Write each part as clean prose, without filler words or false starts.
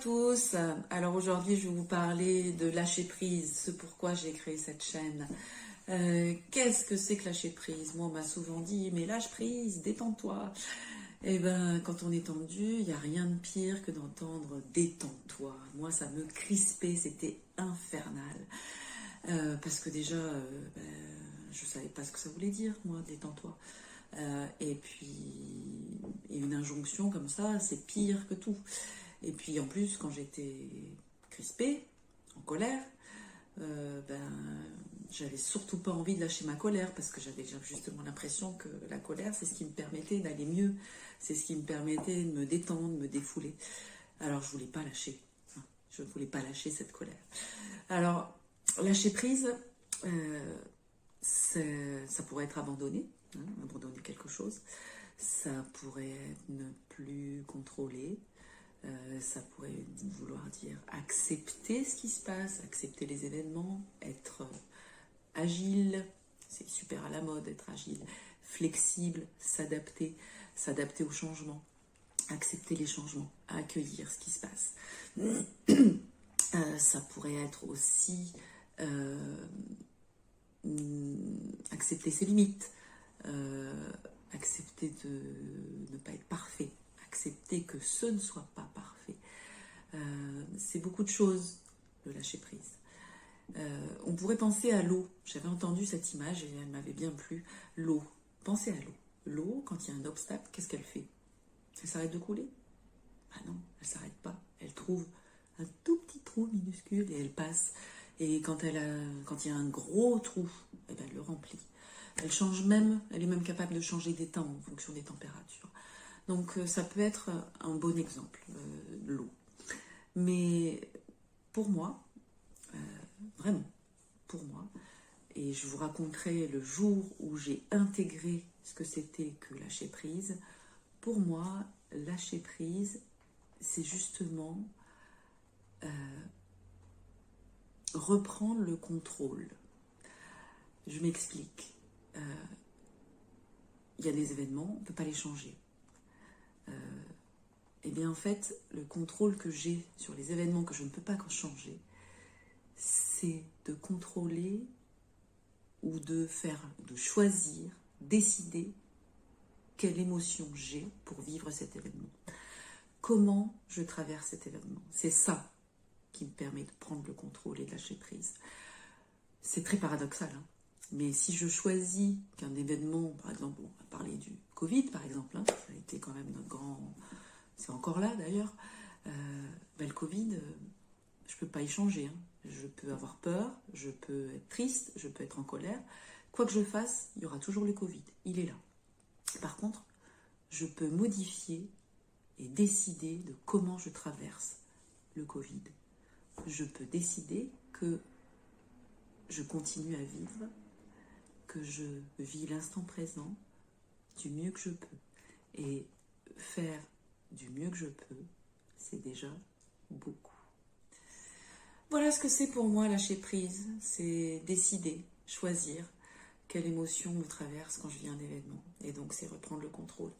tous, alors aujourd'hui je vais vous parler de lâcher prise, ce pourquoi j'ai créé cette chaîne. Qu'est-ce que c'est que lâcher prise? Moi on m'a souvent dit mais lâche prise, détends-toi. Eh ben quand on est tendu, il n'y a rien de pire que d'entendre détends-toi. Moi ça me crispait, c'était infernal. Parce que déjà je savais pas ce que ça voulait dire moi, détends-toi. Et puis une injonction comme ça, c'est pire que tout. Et puis en plus, quand j'étais crispée, en colère, j'avais surtout pas envie de lâcher ma colère parce que j'avais justement l'impression que la colère, c'est ce qui me permettait d'aller mieux, c'est ce qui me permettait de me détendre, de me défouler. Alors je voulais pas lâcher, je ne voulais pas lâcher cette colère. Alors lâcher prise, ça pourrait être abandonner, abandonner quelque chose, ça pourrait être ne plus contrôler. Ça pourrait vouloir dire accepter ce qui se passe, accepter les événements, être agile, c'est super à la mode être agile, flexible, s'adapter au changement, accepter les changements, accueillir ce qui se passe. Ça pourrait être aussi accepter ses limites, accepter de ne pas être parfait, accepter que ce ne soit pas parfait. C'est beaucoup de choses, le lâcher prise. On pourrait penser à l'eau. J'avais entendu cette image et elle m'avait bien plu. L'eau. Pensez à l'eau. L'eau, quand il y a un obstacle, qu'est-ce qu'elle fait? Elle s'arrête de couler? Ah non, elle s'arrête pas. Elle trouve un tout petit trou minuscule et elle passe. Et quand il y a un gros trou, eh ben, elle le remplit. Elle est même capable de changer des temps en fonction des températures. Donc ça peut être un bon exemple, l'eau. Mais pour moi, vraiment, pour moi, et je vous raconterai le jour où j'ai intégré ce que c'était que lâcher prise, pour moi, lâcher prise, c'est justement reprendre le contrôle. Je m'explique. Il y a des événements, on ne peut pas les changer. Et bien en fait, le contrôle que j'ai sur les événements que je ne peux pas changer, c'est de contrôler ou de choisir, décider quelle émotion j'ai pour vivre cet événement. Comment je traverse cet événement. C'est ça qui me permet de prendre le contrôle et de lâcher prise. C'est très paradoxal, hein. Mais si je choisis qu'un événement, par exemple, on va parler du Covid, par exemple, ça a été quand même notre grand... C'est encore là, d'ailleurs. Le Covid, je ne peux pas y changer. Je peux avoir peur, je peux être triste, je peux être en colère. Quoi que je fasse, il y aura toujours le Covid. Il est là. Par contre, je peux modifier et décider de comment je traverse le Covid. Je peux décider que je continue à vivre, que je vis l'instant présent du mieux que je peux. Et faire du mieux que je peux, c'est déjà beaucoup. Voilà ce que c'est pour moi lâcher prise, c'est décider, choisir quelle émotion me traverse quand je vis un événement. Et donc c'est reprendre le contrôle.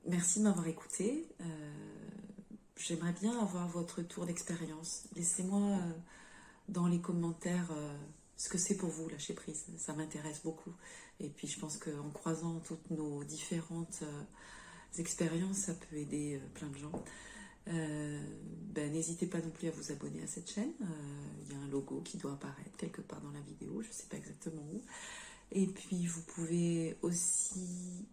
Merci de m'avoir écouté. J'aimerais bien avoir votre retour d'expérience. Laissez-moi dans les commentaires ce que c'est pour vous lâcher prise. Ça m'intéresse beaucoup. Et puis je pense qu'en croisant toutes nos différentes expériences, ça peut aider plein de gens. N'hésitez pas non plus à vous abonner à cette chaîne. Il y a un logo qui doit apparaître quelque part dans la vidéo, je ne sais pas exactement où. Et puis vous pouvez aussi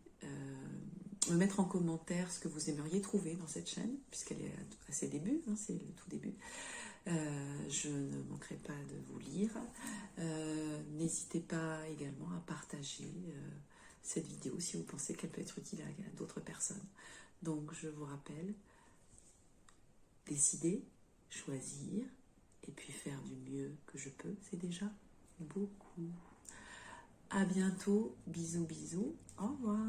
me mettre en commentaire ce que vous aimeriez trouver dans cette chaîne, puisqu'elle est à ses débuts, c'est le tout début. Je ne manquerai pas de vous lire. N'hésitez pas également à partager cette vidéo si vous pensez qu'elle peut être utile à d'autres personnes. Donc je vous rappelle, décider, choisir et puis faire du mieux que je peux, c'est déjà beaucoup. À bientôt, bisous bisous, au revoir.